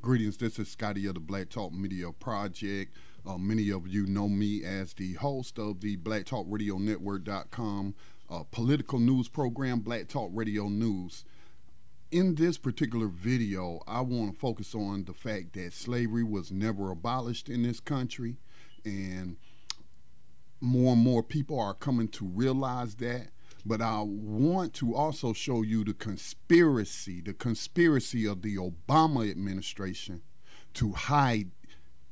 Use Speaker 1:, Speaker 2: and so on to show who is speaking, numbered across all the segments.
Speaker 1: Greetings, this is Scotty of the Black Talk Media Project. Many of you know me as the host of the Black Talk Radio Network.com political news program, Black Talk Radio News. In this particular video, I want to focus on the fact that slavery was never abolished in this country, and more people are coming to realize that. But I want to also show you the conspiracy of the Obama administration to hide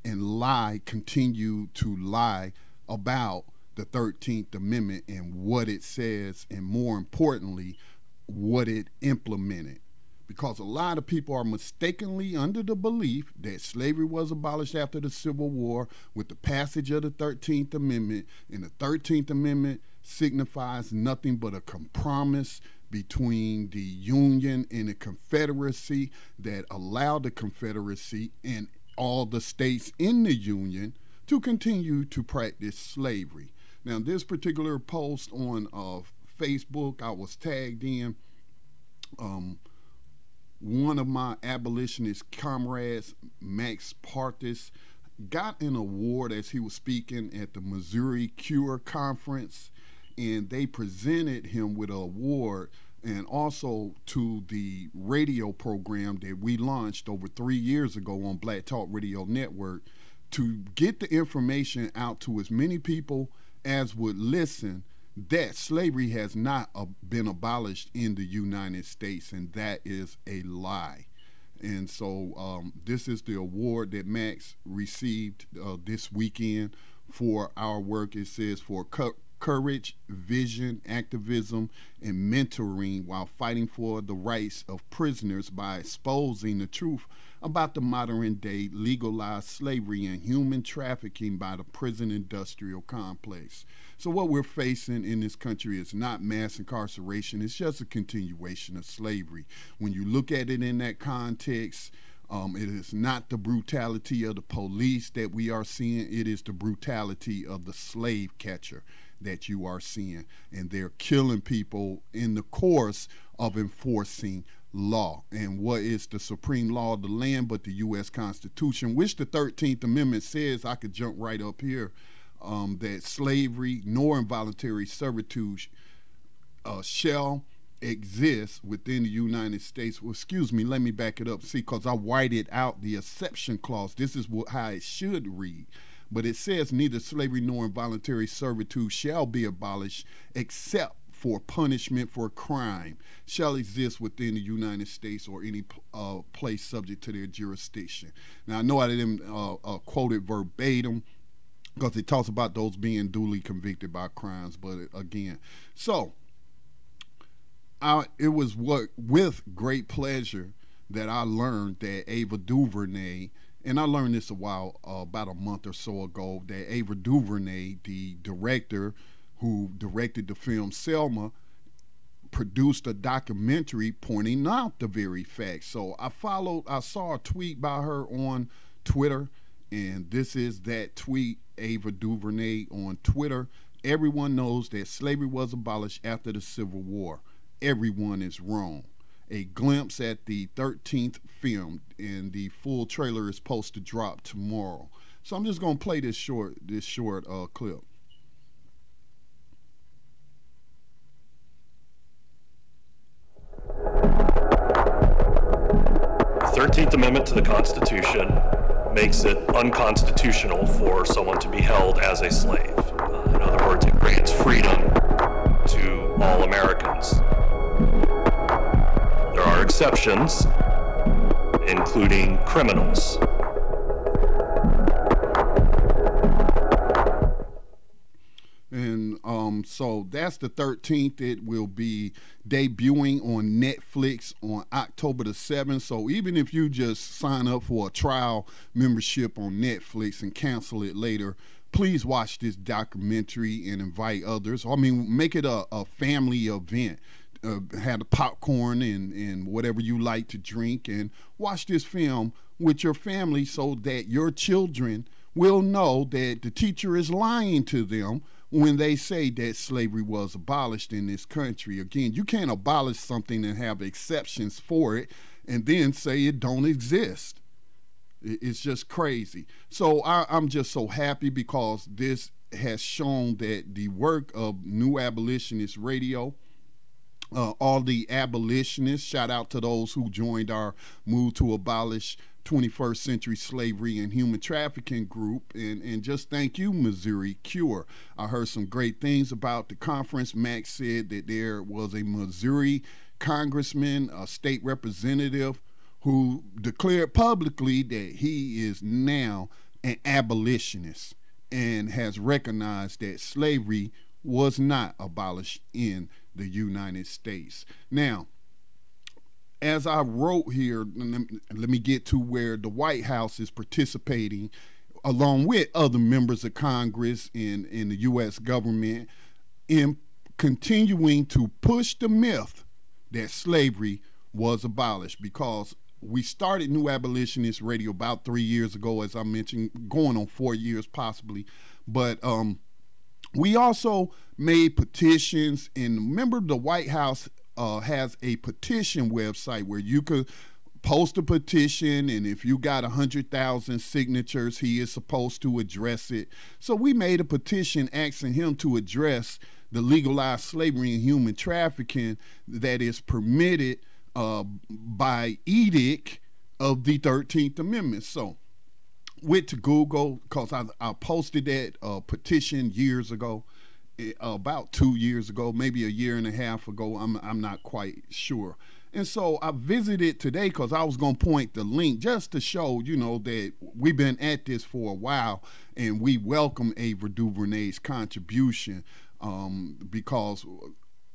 Speaker 1: and lie, continue to lie about the 13th Amendment and what it says, and more importantly, what it implemented. Because a lot of people are mistakenly under the belief that slavery was abolished after the Civil War with the passage of the 13th Amendment, and the 13th Amendment signifies nothing but a compromise between the Union and the Confederacy that allowed the Confederacy and all the states in the Union to continue to practice slavery. Now, this particular post on Facebook, I was tagged in. One of my abolitionist comrades, Max Partis, got an award as he was speaking at the Missouri Cure Conference, and they presented him with an award, and also to the radio program that we launched over 3 years ago on Black Talk Radio Network to get the information out to as many people as would listen that slavery has not been abolished in the United States, and that is a lie. And so this is the award that Max received this weekend for our work. It says for courage, vision, activism, and mentoring while fighting for the rights of prisoners by exposing the truth about the modern day legalized slavery and human trafficking by the prison industrial complex. So what we're facing in this country is not mass incarceration, it's just a continuation of slavery. When you look at it in that context, it is not the brutality of the police that we are seeing, it is the brutality of the slave catcher that you are seeing. And they're killing people in the course of enforcing law. And what is the supreme law of the land but the U.S. Constitution, which the 13th Amendment says, I could jump right up here, that slavery nor involuntary servitude shall exist within the United States. Well, excuse me, let me back it up. See, because I whited out the exception clause. This is how it should read. But it says neither slavery nor involuntary servitude shall be abolished except for punishment for crime shall exist within the United States or any place subject to their jurisdiction. Now, I know I didn't quote it verbatim because it talks about those being duly convicted by crimes. But again, so it was with great pleasure that I learned that Ava DuVernay, and I learned this about a month or so ago, that Ava DuVernay, the director who directed the film Selma, produced a documentary pointing out the very fact. So I saw a tweet by her on Twitter, and this is that tweet, Ava DuVernay on Twitter. Everyone knows that slavery was abolished after the Civil War. Everyone is wrong. A glimpse at the 13th film, and the full trailer is supposed to drop tomorrow. So I'm just gonna play this short clip.
Speaker 2: 13th Amendment to the Constitution makes it unconstitutional for someone to be held as a slave. In other words, it grants freedom to all Americans. There are exceptions, including criminals.
Speaker 1: And so that's the 13th. It will be debuting on Netflix on October the 7th. So even if you just sign up for a trial membership on Netflix and cancel it later, please watch this documentary and invite others. I mean, make it a family event. Have the popcorn and whatever you like to drink, and watch this film with your family so that your children will know that the teacher is lying to them when they say that slavery was abolished in this country. Again, you can't abolish something and have exceptions for it and then say it don't exist. It's just crazy. So I'm just so happy because this has shown that the work of New Abolitionist Radio, all the abolitionists, shout out to those who joined our move to abolish 21st century slavery and human trafficking group, and just thank you, Missouri Cure. I heard some great things about the conference. Max said that there was a Missouri congressman, a state representative, who declared publicly that he is now an abolitionist and has recognized that slavery was not abolished in the United States. Now, as I wrote here, let me get to where the White House is participating along with other members of Congress in the U.S. government in continuing to push the myth that slavery was abolished, because we started New Abolitionist Radio about 3 years ago, as I mentioned, going on 4 years possibly. But we also made petitions, and remember the White House has a petition website where you could post a petition, and if you got 100,000 signatures, he is supposed to address it. So we made a petition asking him to address the legalized slavery and human trafficking that is permitted by edict of the 13th Amendment. So went to Google, because I posted that petition years ago, about 2 years ago, maybe a year and a half ago. I'm not quite sure. And so I visited today because I was going to point the link just to show, that we've been at this for a while, and we welcome Ava DuVernay's contribution, because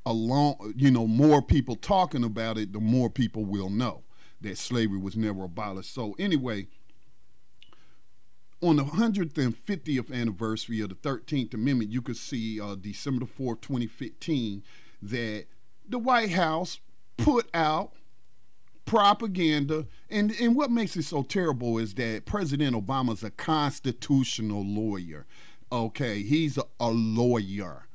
Speaker 1: more people talking about it, the more people will know that slavery was never abolished. So anyway, on the 150th anniversary of the 13th Amendment, you could see December the 4th, 2015, that the White House put out propaganda. And what makes it so terrible is that President Obama's a constitutional lawyer. Okay, he's a lawyer.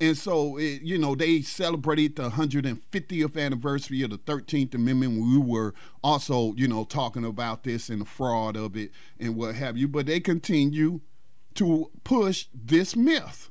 Speaker 1: And so, they celebrated the 150th anniversary of the 13th Amendment. We were also, talking about this and the fraud of it and what have you. But they continue to push this myth.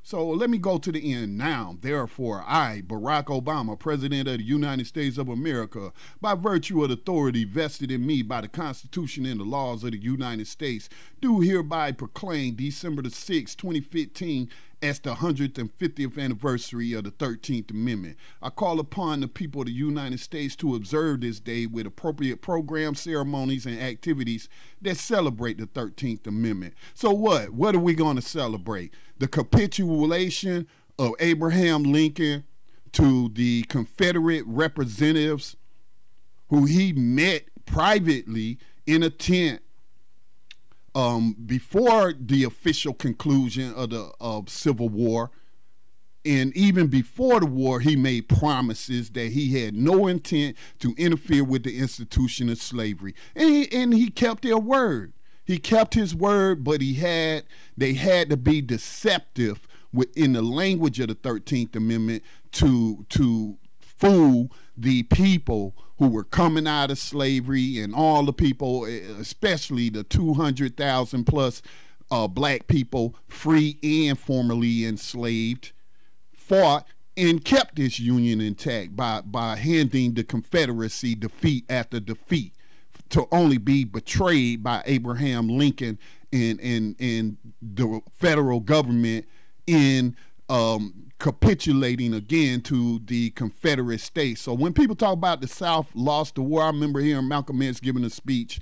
Speaker 1: So let me go to the end now. Therefore, I, Barack Obama, President of the United States of America, by virtue of the authority vested in me by the Constitution and the laws of the United States, do hereby proclaim December the 6th, 2015, as the 150th anniversary of the 13th Amendment. I call upon the people of the United States to observe this day with appropriate programs, ceremonies, and activities that celebrate the 13th Amendment. So what? What are we going to celebrate? The capitulation of Abraham Lincoln to the Confederate representatives who he met privately in a tent before the official conclusion of the Civil War. And even before the war, he made promises that he had no intent to interfere with the institution of slavery. And he kept their word. He kept his word, but they had to be deceptive within the language of the 13th Amendment to fool the people who were coming out of slavery, and all the people, especially the 200,000 plus black people, free and formerly enslaved, fought and kept this union intact by handing the Confederacy defeat after defeat, to only be betrayed by Abraham Lincoln and the federal government in capitulating again to the Confederate States. So when people talk about the South lost the war, I remember hearing Malcolm X giving a speech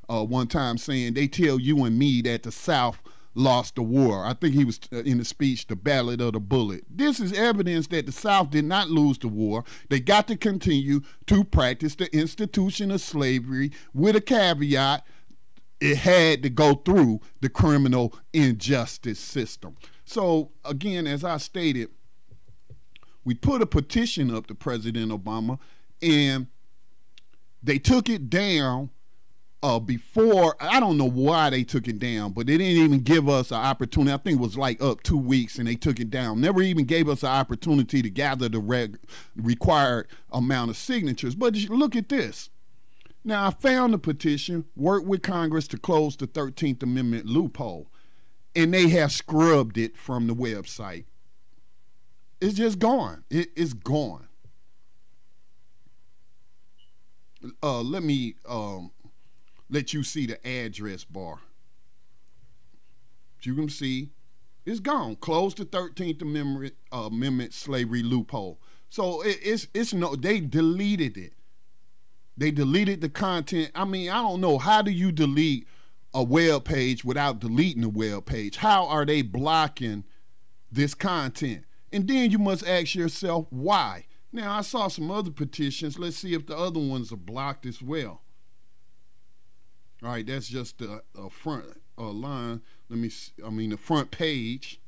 Speaker 1: one time saying, they tell you and me that the South lost the war. I think he was in the speech, The Ballad of the Bullet. This is evidence that the South did not lose the war. They got to continue to practice the institution of slavery with a caveat: it had to go through the criminal injustice system. So again, as I stated, we put a petition up to President Obama, and they took it down before. I don't know why they took it down, but they didn't even give us an opportunity. I think it was like up 2 weeks, and they took it down. Never even gave us an opportunity to gather the required amount of signatures. But look at this. Now, I found the petition, worked with Congress to close the 13th Amendment loophole, and they have scrubbed it from the website. It's just gone. It's gone. Let me let you see the address bar. You can see it's gone. Close the 13th Amendment slavery loophole. So it's no, they deleted it. They deleted the content. I mean, I don't know. How do you delete a web page without deleting the web page? How are they blocking this content? And then you must ask yourself, why? Now, I saw some other petitions. Let's see if the other ones are blocked as well. All right, that's just the front line. The front page.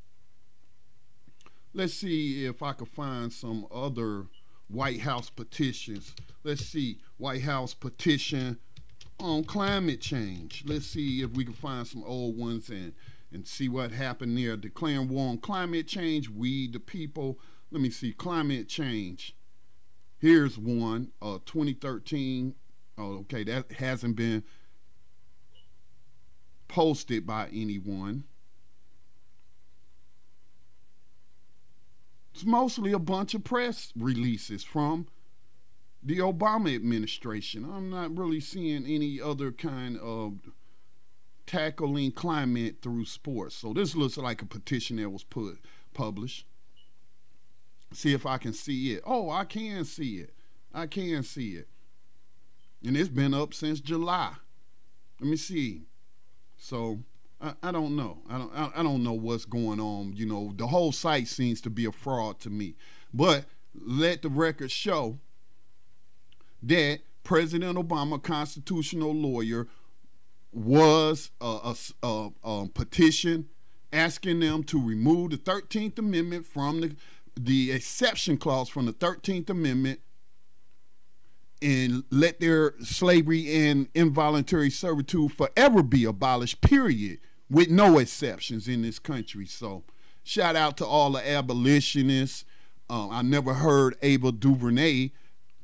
Speaker 1: Let's see if I can find some other White House petitions. Let's see, White House petition on climate change. Let's see if we can find some old ones and see what happened there. Declaring war on climate change, we the people. Let me see, climate change. Here's one, 2013. Oh, okay, that hasn't been posted by anyone. It's mostly a bunch of press releases from the Obama administration. I'm not really seeing any other kind of tackling climate through sports. So this looks like a petition that was published. See if I can see it. Oh, I can see it. I can see it. And it's been up since July. Let me see. So I don't know. I don't know what's going on. You know, the whole site seems to be a fraud to me. But let the record show that President Obama, constitutional lawyer, was a petition asking them to remove the 13th Amendment from the exception clause from the 13th Amendment and let their slavery and involuntary servitude forever be abolished, period, with no exceptions in this country. So shout out to all the abolitionists. I never heard Ava DuVernay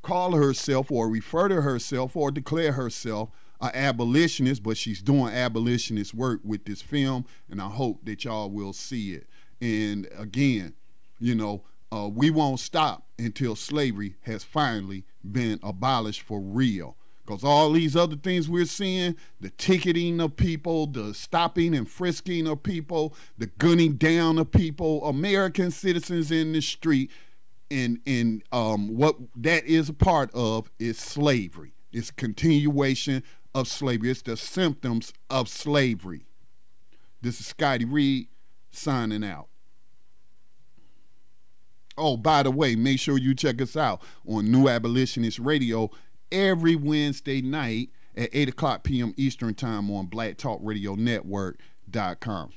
Speaker 1: call herself or refer to herself or declare herself an abolitionist, but she's doing abolitionist work with this film, and I hope that y'all will see it. And again, you know, we won't stop until slavery has finally been abolished for real. Because all these other things we're seeing, the ticketing of people, the stopping and frisking of people, the gunning down of people, American citizens in the street, and what that is a part of is slavery. It's continuation of slavery. It's the symptoms of slavery. This is Scotty Reed signing out. Oh, by the way, make sure you check us out on New Abolitionist Radio every Wednesday night at 8 o'clock p.m. Eastern Time on blacktalkradionetwork.com.